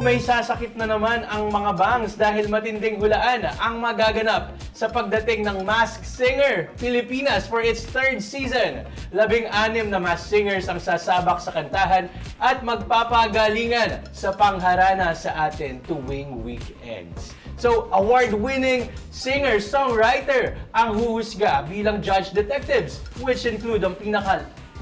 May sasakit na naman ang mga bangs dahil matinding hulaan ang magaganap sa pagdating ng Masked Singer Pilipinas for its 3rd season. 16 na Masked Singers ang sasabak sa kantahan at magpapagalingan sa pangharana sa atin tuwing weekends. So, award-winning singer-songwriter ang huhusga bilang judge detectives, which include ang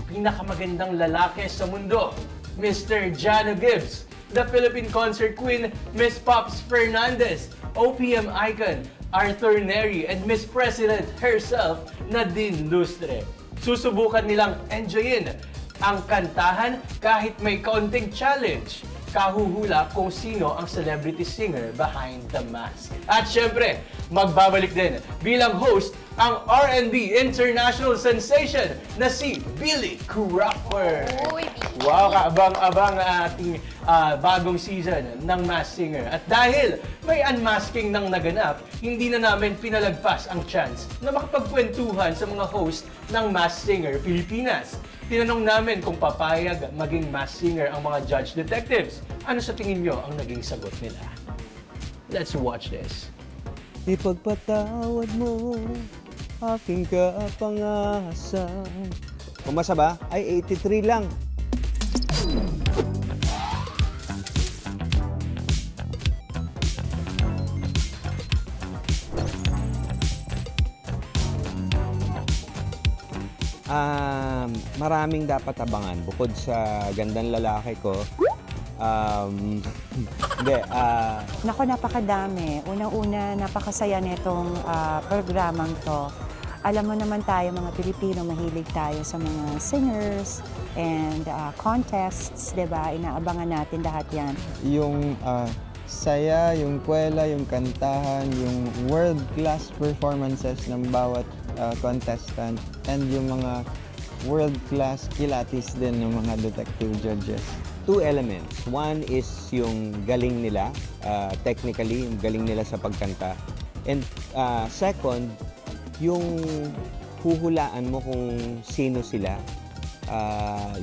pinakamagandang lalaki sa mundo, Mr. Jano Gibbs, the Philippine Concert Queen, Miss Pops Fernandez, OPM icon, Arthur Neri, and Miss President herself, Nadine Lustre. Susubukan nilang enjoyin ang kantahan kahit may kaunting challenge. Kahuhula kung sino ang celebrity singer behind the mask. At syempre, magbabalik din bilang host ang R&B international sensation na si Billy Crawford. Wow, kaabang-abang ating bagong season ng Masked Singer. At dahil may unmasking nang naganap, hindi na namin pinalagpas ang chance na makapagkwentuhan sa mga host ng Masked Singer Pilipinas. Tinanong namin kung papayag maging Masked Singer ang mga judge detectives. Ano sa tingin nyo ang naging sagot nila? Let's watch this. Ipagpatawad mo aking kapangasan. Pumasa ba? Ay, 83 lang. Maraming dapat abangan bukod sa gandang lalaki ko. Hindi, Naku, napakadami. Unang-una, napakasaya nitong programang to. Alam mo naman tayo, mga Pilipino, mahilig tayo sa mga singers and contests, diba? Inaabangan natin lahat yan. Yung saya, yung kwela, yung kantahan, yung world-class performances ng bawat contestant, and yung mga world-class kilatis din ng mga detective judges. 2 elements. One is yung galing nila, technically, yung galing nila sa pagkanta. And second, yung huhulaan mo kung sino sila.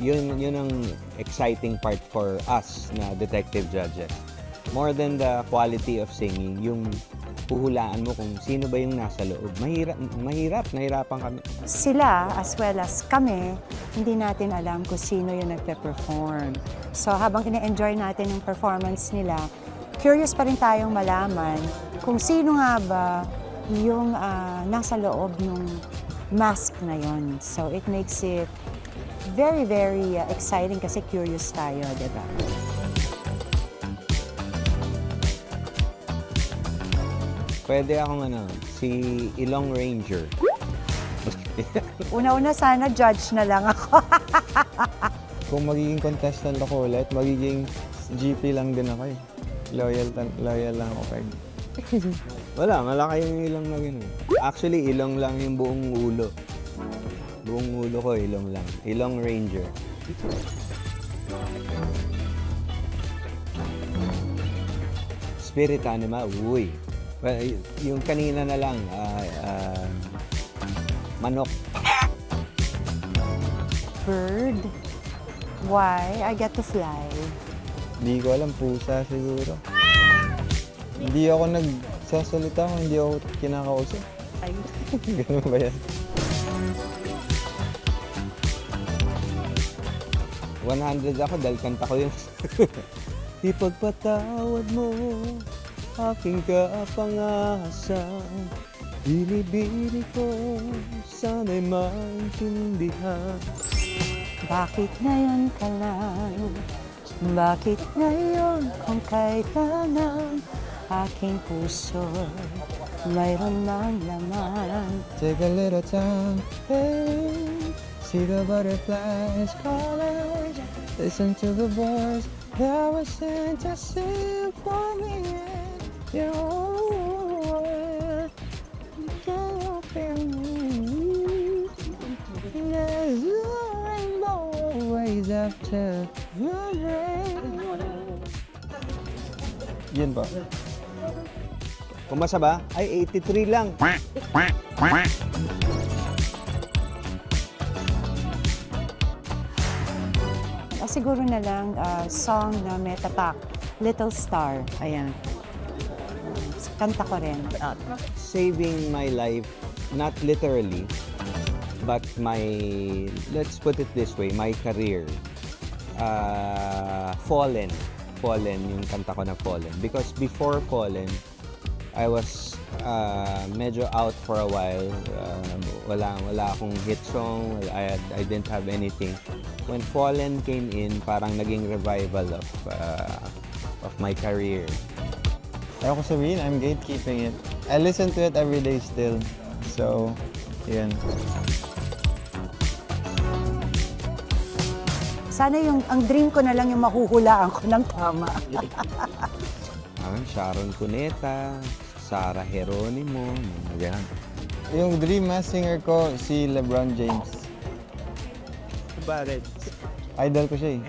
Yun ang exciting part for us na detective judges. More than the quality of singing, yung huhulaan mo kung sino ba yung nasa loob. Nahirapan kami. Sila, as well as kami, hindi natin alam kung sino yung nagpe-perform. So habang ina-enjoy natin yung performance nila, curious pa rin tayong malaman kung sino nga ba yung nasa loob ng mask na yon. So it makes it very, very exciting kasi curious tayo, diba? Pwede akong si Ilong Ranger. Una-una sana judge na lang ako. Kung magiging contestant ako ulit, magiging GP lang din ako eh. Loyal lang ako kay. Wala, malaki yung ilong na gano'n. Actually, ilong lang yung buong ulo. Buong ulo ko, ilong lang. Ilong Ranger. Spirit animal, uy. Well, yung kanina na lang, manok. Bird? Why? I get to fly. Hindi ko alam, pusa siguro. Hindi ako nagsasalita kung hindi ako kinakausap. Ganun ba yan? 100 ako dahil kanta ko yun. Ipagpatawad mo aking kapangasan. Binibini ko sana'y maintindihan. Bakit ngayon ka lang? Bakit ngayon kung kailangan aking puso mayroon ng laman? Take a little time, hey, see the butterflies calling. Listen to the voice that was sent to sing for me. Your word, you can't open me. There's a rainbow always after the rain. Yun ba? Pumasa ba? Ay, 83 lang. Siguro na lang song na may tatak Little Star. Ayan. Kanta ko rin. Saving my life, not literally, but my, let's put it this way, my career. Fallen. Fallen, yung kanta ko na Fallen. Because before Fallen, I was medyo out for a while. Wala akong hit song. I didn't have anything. When Fallen came in, parang naging revival of my career. Ayoko sabihin, I'm gatekeeping it. I listen to it every day still. So, yun. Sana ang dream ko na lang yung mahuhulaan ko ng tama. Sharon Cuneta, Sarah Geronimo, ganyan. Yung dream mass singer ko, si LeBron James. Bakit? Idol ko siya eh.